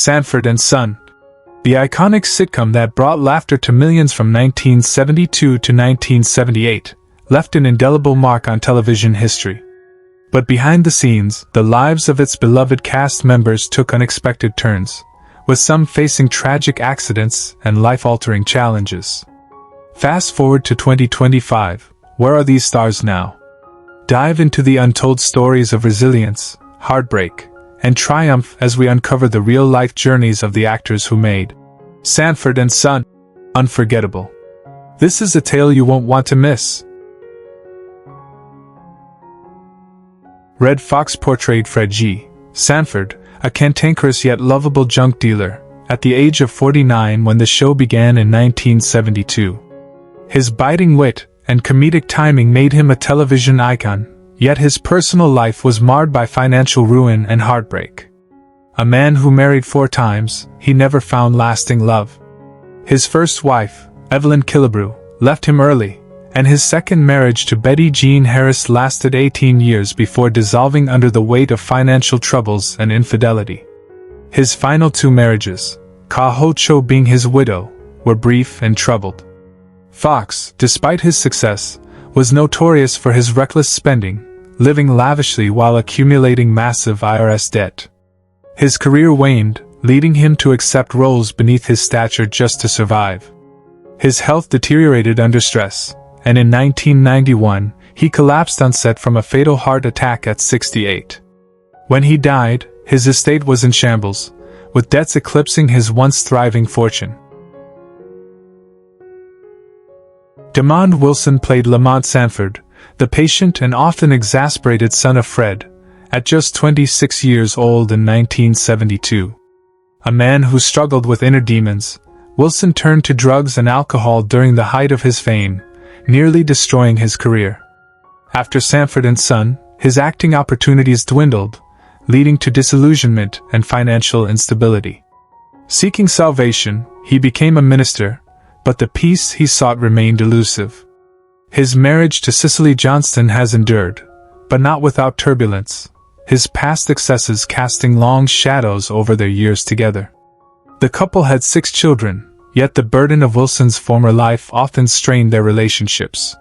Sanford and Son, the iconic sitcom that brought laughter to millions from 1972 to 1978, left an indelible mark on television history. But behind the scenes, the lives of its beloved cast members took unexpected turns, with some facing tragic accidents and life-altering challenges. Fast forward to 2025, where are these stars now? Dive into the untold stories of resilience, heartbreak, and triumph as we uncover the real-life journeys of the actors who made Sanford and Son unforgettable. This is a tale you won't want to miss. Red Fox portrayed Fred G. Sanford, a cantankerous yet lovable junk dealer, at the age of 49 when the show began in 1972. His biting wit and comedic timing made him a television icon, yet his personal life was marred by financial ruin and heartbreak. A man who married 4 times, he never found lasting love. His first wife, Evelyn Killebrew, left him early, and his second marriage to Betty Jean Harris lasted 18 years before dissolving under the weight of financial troubles and infidelity. His final 2 marriages, Ka Ho Cho being his widow, were brief and troubled. Fox, despite his success, was notorious for his reckless spending, living lavishly while accumulating massive IRS debt. His career waned, leading him to accept roles beneath his stature just to survive. His health deteriorated under stress, and in 1991, he collapsed on set from a fatal heart attack at 68. When he died, his estate was in shambles, with debts eclipsing his once thriving fortune. Demond Wilson played Lamont Sanford, the patient and often exasperated son of Fred, at just 26 years old in 1972. A man who struggled with inner demons, Wilson turned to drugs and alcohol during the height of his fame, nearly destroying his career. After Sanford and Son, his acting opportunities dwindled, leading to disillusionment and financial instability. Seeking salvation, he became a minister, but the peace he sought remained elusive. His marriage to Cicely Johnston has endured, but not without turbulence, his past excesses casting long shadows over their years together. The couple had 6 children, yet the burden of Wilson's former life often strained their relationships.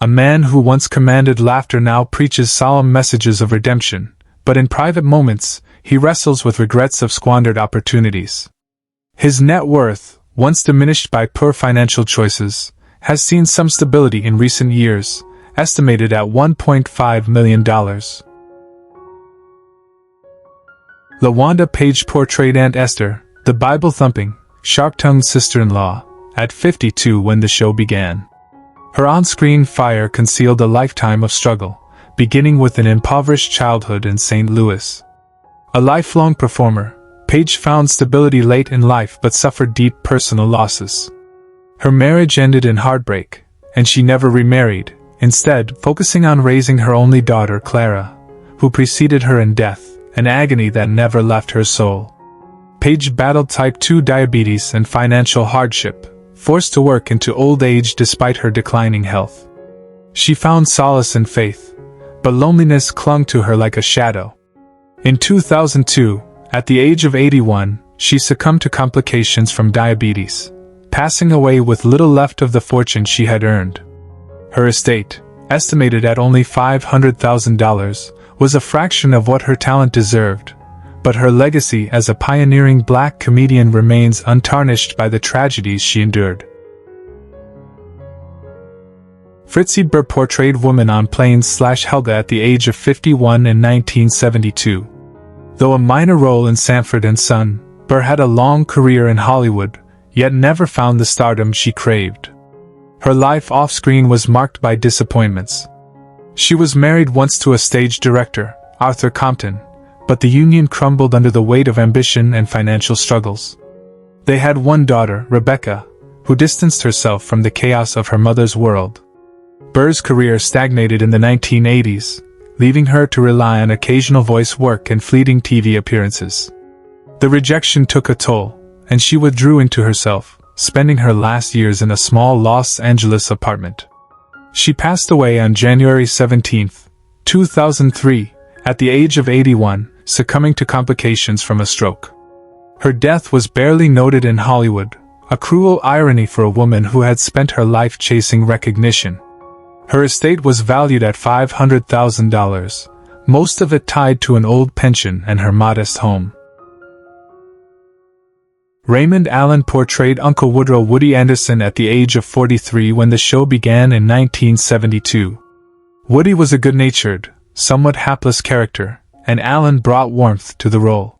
A man who once commanded laughter now preaches solemn messages of redemption, but in private moments, he wrestles with regrets of squandered opportunities. His net worth, once diminished by poor financial choices, has seen some stability in recent years, estimated at $1.5 million. LaWanda Page portrayed Aunt Esther, the Bible-thumping, sharp-tongued sister-in-law, at 52 when the show began. Her on-screen fire concealed a lifetime of struggle, beginning with an impoverished childhood in St. Louis. A lifelong performer, Page found stability late in life but suffered deep personal losses. Her marriage ended in heartbreak, and she never remarried, instead focusing on raising her only daughter Clara, who preceded her in death, an agony that never left her soul. Page battled type 2 diabetes and financial hardship, forced to work into old age despite her declining health. She found solace in faith, but loneliness clung to her like a shadow. In 2002, at the age of 81, she succumbed to complications from diabetes, passing away with little left of the fortune she had earned. Her estate, estimated at only $500,000, was a fraction of what her talent deserved, but her legacy as a pioneering black comedian remains untarnished by the tragedies she endured. Fritzi Burr portrayed Woman on Planes / Helga at the age of 51 in 1972. Though a minor role in Sanford and Son, Burr had a long career in Hollywood, yet never found the stardom she craved. Her life off-screen was marked by disappointments. She was married once to a stage director, Arthur Compton, but the union crumbled under the weight of ambition and financial struggles. They had one daughter, Rebecca, who distanced herself from the chaos of her mother's world. Burr's career stagnated in the 1980s, leaving her to rely on occasional voice work and fleeting TV appearances. The rejection took a toll, and she withdrew into herself, spending her last years in a small Los Angeles apartment. She passed away on January 17, 2003, at the age of 81, succumbing to complications from a stroke. Her death was barely noted in Hollywood, a cruel irony for a woman who had spent her life chasing recognition. Her estate was valued at $500,000, most of it tied to an old pension and her modest home. Raymond Allen portrayed Uncle Woodrow Woody Anderson at the age of 43 when the show began in 1972. Woody was a good-natured, somewhat hapless character, and Allen brought warmth to the role.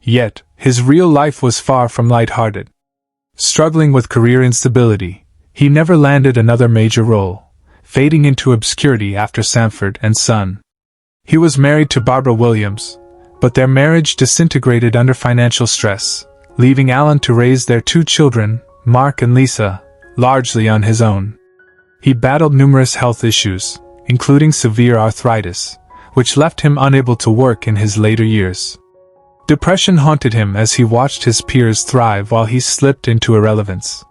Yet, his real life was far from light-hearted. Struggling with career instability, he never landed another major role, fading into obscurity after Sanford and Son. He was married to Barbara Williams, but their marriage disintegrated under financial stress, leaving Allen to raise their two children, Mark and Lisa, largely on his own. He battled numerous health issues, including severe arthritis, which left him unable to work in his later years. Depression haunted him as he watched his peers thrive while he slipped into irrelevance.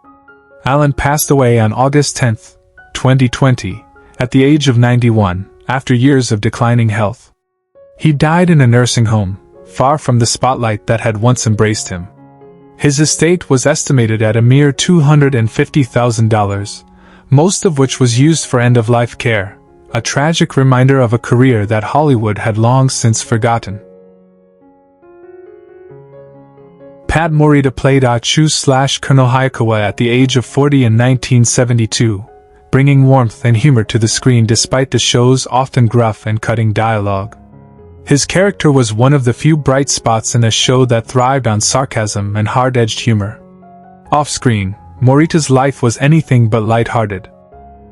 Allen passed away on August 10, 2020, at the age of 91, after years of declining health. He died in a nursing home, far from the spotlight that had once embraced him. His estate was estimated at a mere $250,000, most of which was used for end-of-life care, a tragic reminder of a career that Hollywood had long since forgotten. Pat Morita played Achu/Colonel Hayakawa at the age of 40 in 1972, bringing warmth and humor to the screen despite the show's often gruff and cutting dialogue. His character was one of the few bright spots in a show that thrived on sarcasm and hard-edged humor. Off-screen, Morita's life was anything but lighthearted.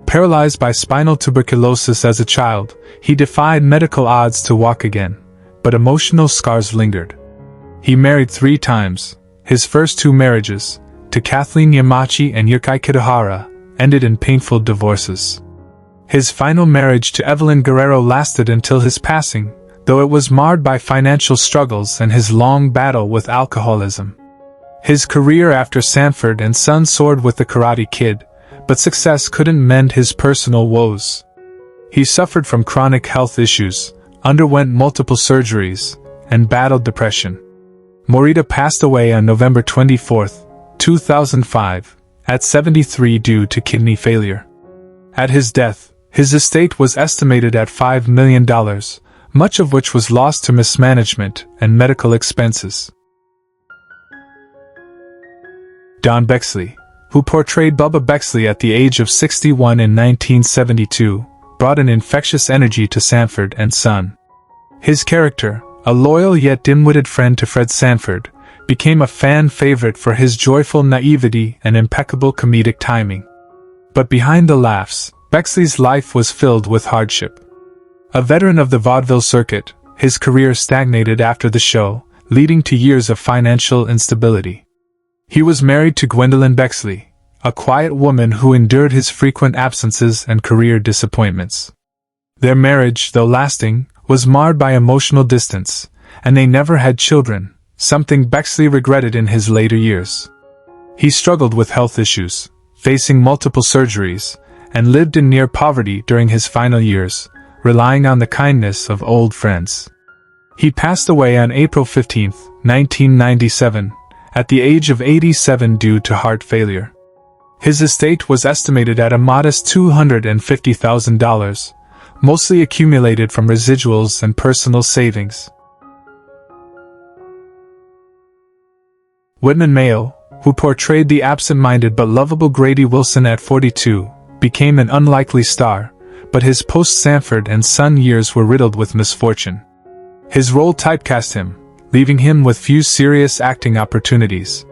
Paralyzed by spinal tuberculosis as a child, he defied medical odds to walk again, but emotional scars lingered. He married 3 times. His first 2 marriages, to Kathleen Yamachi and Yukai Kitahara, ended in painful divorces. His final marriage to Evelyn Guerrero lasted until his passing, though it was marred by financial struggles and his long battle with alcoholism. His career after Sanford and Son soared with The Karate Kid, but success couldn't mend his personal woes. He suffered from chronic health issues, underwent multiple surgeries, and battled depression. Morita passed away on November 24, 2005, at 73 due to kidney failure. At his death, his estate was estimated at $5 million, much of which was lost to mismanagement and medical expenses. Don Bexley, who portrayed Bubba Bexley at the age of 61 in 1972, brought an infectious energy to Sanford and Son. His character, a loyal yet dim-witted friend to Fred Sanford, became a fan favorite for his joyful naivety and impeccable comedic timing. But behind the laughs, Bexley's life was filled with hardship. A veteran of the vaudeville circuit, his career stagnated after the show, leading to years of financial instability. He was married to Gwendolyn Bexley, a quiet woman who endured his frequent absences and career disappointments. Their marriage, though lasting, was marred by emotional distance, and they never had children, something Bexley regretted in his later years. He struggled with health issues, facing multiple surgeries, and lived in near poverty during his final years, relying on the kindness of old friends. He passed away on April 15, 1997, at the age of 87 due to heart failure. His estate was estimated at a modest $250,000, mostly accumulated from residuals and personal savings. Whitman Mayo, who portrayed the absent-minded but lovable Grady Wilson at 42, became an unlikely star, but his post-Sanford and Son years were riddled with misfortune. His role typecast him, leaving him with few serious acting opportunities.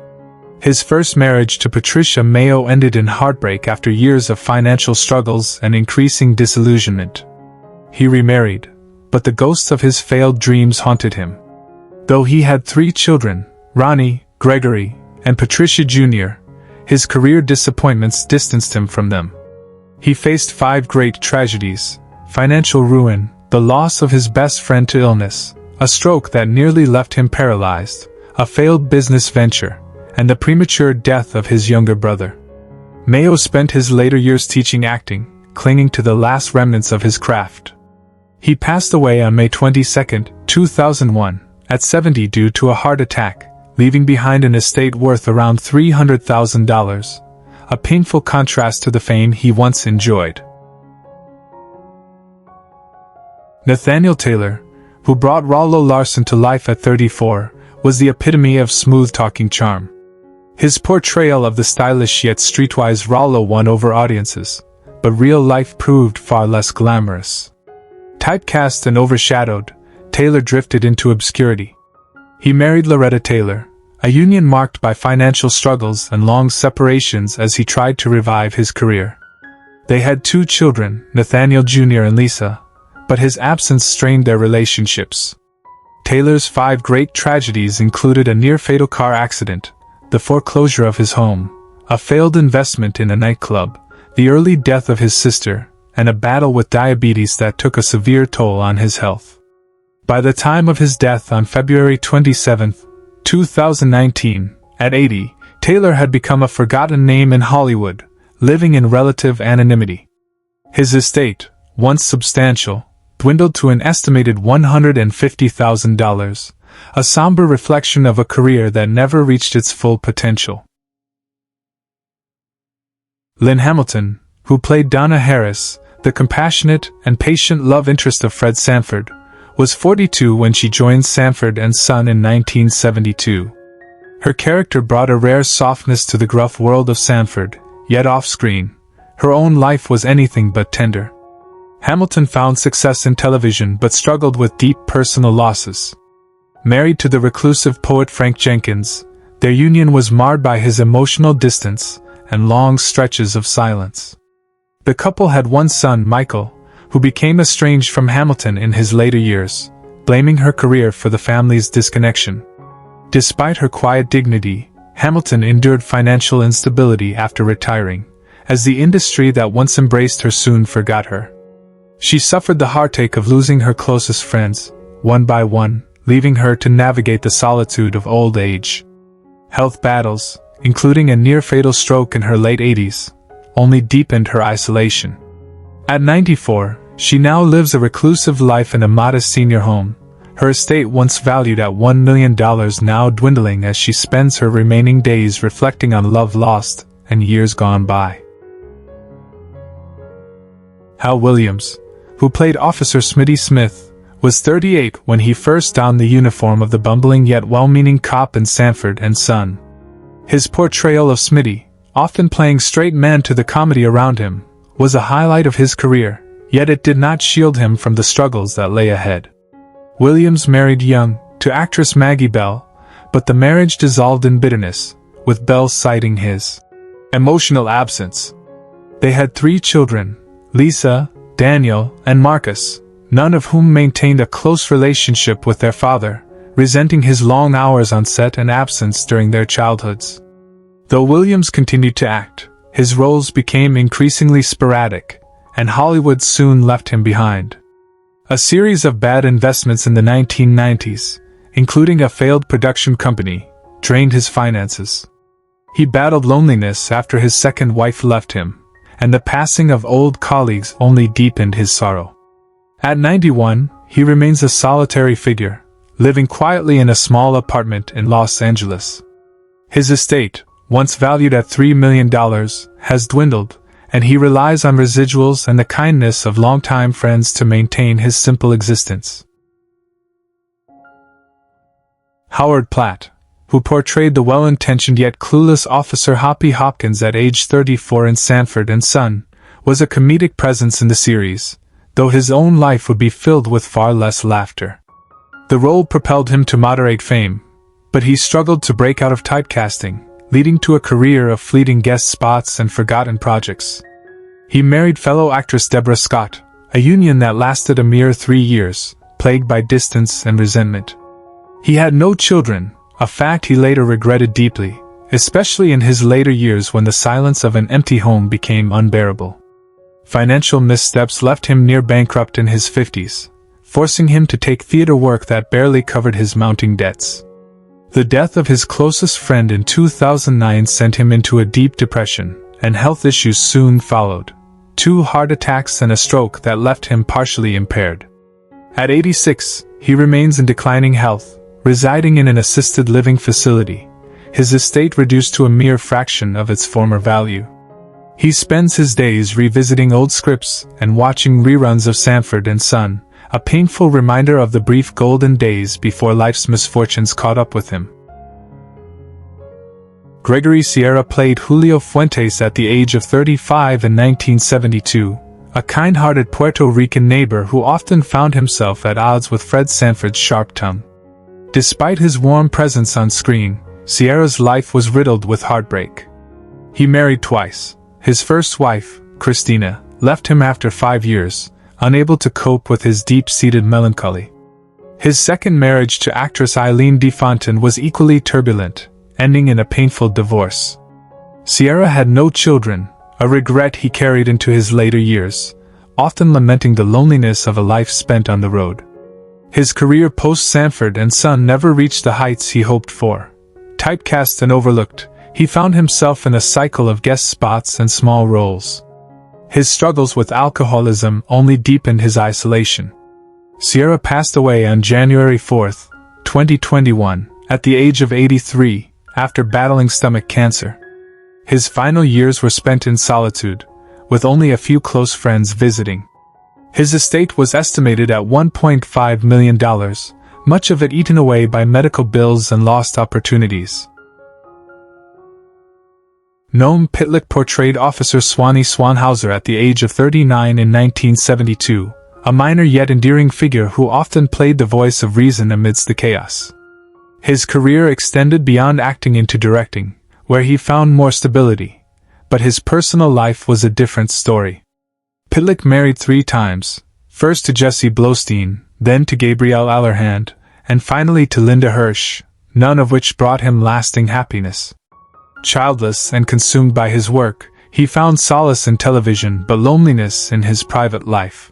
His first marriage to Patricia Mayo ended in heartbreak after years of financial struggles and increasing disillusionment. He remarried, but the ghosts of his failed dreams haunted him. Though he had 3 children, Ronnie, Gregory, and Patricia Jr., his career disappointments distanced him from them. He faced 5 great tragedies: financial ruin, the loss of his best friend to illness, a stroke that nearly left him paralyzed, a failed business venture, and the premature death of his younger brother. Mayo spent his later years teaching acting, clinging to the last remnants of his craft. He passed away on May 22, 2001, at 70 due to a heart attack, leaving behind an estate worth around $300,000, a painful contrast to the fame he once enjoyed. Nathaniel Taylor, who brought Rollo Larson to life at 34, was the epitome of smooth-talking charm. His portrayal of the stylish yet streetwise Rollo won over audiences, but real life proved far less glamorous. Typecast and overshadowed, Taylor drifted into obscurity. He married Loretta Taylor, a union marked by financial struggles and long separations as he tried to revive his career. They had 2 children, Nathaniel Jr. and Lisa, but his absence strained their relationships. Taylor's 5 great tragedies included a near-fatal car accident, the foreclosure of his home, a failed investment in a nightclub, the early death of his sister, and a battle with diabetes that took a severe toll on his health. By the time of his death on February 27, 2019, at 80, Taylor had become a forgotten name in Hollywood, living in relative anonymity. His estate, once substantial, dwindled to an estimated $150,000, a somber reflection of a career that never reached its full potential. Lynn Hamilton, who played Donna Harris, the compassionate and patient love interest of Fred Sanford, was 42 when she joined Sanford and Son in 1972. Her character brought a rare softness to the gruff world of Sanford, yet off-screen, her own life was anything but tender. Hamilton found success in television but struggled with deep personal losses. Married to the reclusive poet Frank Jenkins, their union was marred by his emotional distance and long stretches of silence. The couple had one son, Michael, who became estranged from Hamilton in his later years, blaming her career for the family's disconnection. Despite her quiet dignity, Hamilton endured financial instability after retiring, as the industry that once embraced her soon forgot her. She suffered the heartache of losing her closest friends, one by one, leaving her to navigate the solitude of old age. Health battles, including a near-fatal stroke in her late 80s, only deepened her isolation. At 94, she now lives a reclusive life in a modest senior home, her estate once valued at $1 million now dwindling as she spends her remaining days reflecting on love lost and years gone by. Hal Williams, who played Officer Smitty Smith, was 38 when he first donned the uniform of the bumbling yet well-meaning cop in Sanford and Son. His portrayal of Smitty, often playing straight man to the comedy around him, was a highlight of his career, yet it did not shield him from the struggles that lay ahead. Williams married young, to actress Maggie Bell, but the marriage dissolved in bitterness, with Bell citing his emotional absence. They had 3 children, Lisa, Daniel, and Marcus, none of whom maintained a close relationship with their father, resenting his long hours on set and absence during their childhoods. Though Williams continued to act, his roles became increasingly sporadic, and Hollywood soon left him behind. A series of bad investments in the 1990s, including a failed production company, drained his finances. He battled loneliness after his second wife left him, and the passing of old colleagues only deepened his sorrow. At 91, he remains a solitary figure, living quietly in a small apartment in Los Angeles. His estate, once valued at $3 million, has dwindled, and he relies on residuals and the kindness of longtime friends to maintain his simple existence. Howard Platt, who portrayed the well-intentioned yet clueless Officer Hoppy Hopkins at age 34 in Sanford and Son, was a comedic presence in the series, though his own life would be filled with far less laughter. The role propelled him to moderate fame, but he struggled to break out of typecasting, leading to a career of fleeting guest spots and forgotten projects. He married fellow actress Deborah Scott, a union that lasted a mere 3 years, plagued by distance and resentment. He had no children, a fact he later regretted deeply, especially in his later years when the silence of an empty home became unbearable. Financial missteps left him near bankrupt in his 50s, forcing him to take theater work that barely covered his mounting debts. The death of his closest friend in 2009 sent him into a deep depression, and health issues soon followed. 2 heart attacks and a stroke that left him partially impaired. At 86, he remains in declining health, residing in an assisted living facility, his estate reduced to a mere fraction of its former value. He spends his days revisiting old scripts and watching reruns of Sanford and Son, a painful reminder of the brief golden days before life's misfortunes caught up with him. Gregory Sierra played Julio Fuentes at the age of 35 in 1972, a kind-hearted Puerto Rican neighbor who often found himself at odds with Fred Sanford's sharp tongue. Despite his warm presence on screen, Sierra's life was riddled with heartbreak. He married twice. His first wife, Christina, left him after 5 years, unable to cope with his deep-seated melancholy. His second marriage to actress Eileen DeFontaine was equally turbulent, ending in a painful divorce. Sierra had no children, a regret he carried into his later years, often lamenting the loneliness of a life spent on the road. His career post-Sanford and Son never reached the heights he hoped for. Typecast and overlooked, he found himself in a cycle of guest spots and small roles. His struggles with alcoholism only deepened his isolation. Sierra passed away on January 4, 2021, at the age of 83, after battling stomach cancer. His final years were spent in solitude, with only a few close friends visiting. His estate was estimated at $1.5 million, much of it eaten away by medical bills and lost opportunities. Noam Pitlick portrayed Officer Swanee Swanhauser at the age of 39 in 1972, a minor yet endearing figure who often played the voice of reason amidst the chaos. His career extended beyond acting into directing, where he found more stability, but his personal life was a different story. Pitlick married 3 times, first to Jessie Blostein, then to Gabrielle Allerhand, and finally to Linda Hirsch, none of which brought him lasting happiness. Childless and consumed by his work, he found solace in television but loneliness in his private life.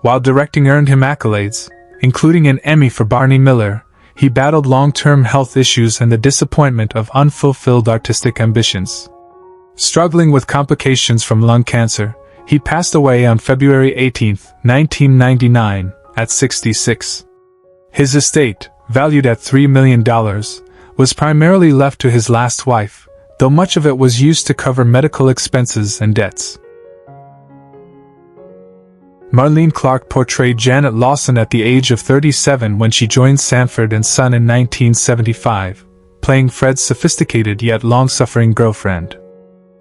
While directing earned him accolades, including an Emmy for Barney Miller, he battled long-term health issues and the disappointment of unfulfilled artistic ambitions. Struggling with complications from lung cancer, he passed away on February 18, 1999, at 66. His estate, valued at $3 million, was primarily left to his last wife, though much of it was used to cover medical expenses and debts. Marlene Clark portrayed Janet Lawson at the age of 37 when she joined Sanford and Son in 1975, playing Fred's sophisticated yet long-suffering girlfriend.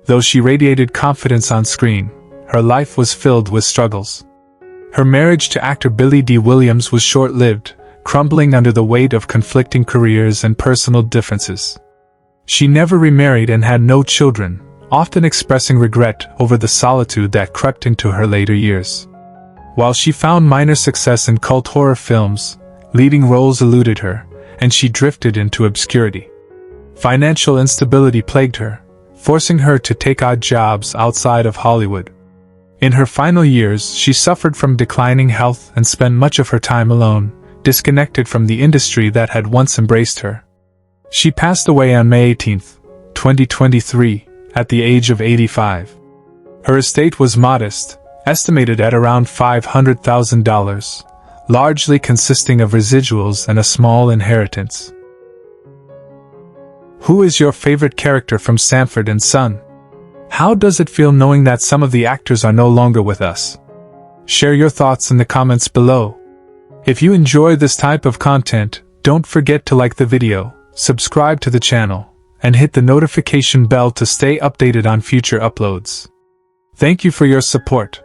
Though she radiated confidence on screen, her life was filled with struggles. Her marriage to actor Billy D. Williams was short-lived, crumbling under the weight of conflicting careers and personal differences. She never remarried and had no children, often expressing regret over the solitude that crept into her later years. While she found minor success in cult horror films, leading roles eluded her, and she drifted into obscurity. Financial instability plagued her, forcing her to take odd jobs outside of Hollywood. In her final years, she suffered from declining health and spent much of her time alone, disconnected from the industry that had once embraced her. She passed away on May 18, 2023, at the age of 85. Her estate was modest, estimated at around $500,000, largely consisting of residuals and a small inheritance. Who is your favorite character from Sanford and Son? How does it feel knowing that some of the actors are no longer with us? Share your thoughts in the comments below. If you enjoy this type of content, don't forget to like the video, subscribe to the channel, and hit the notification bell to stay updated on future uploads. Thank you for your support.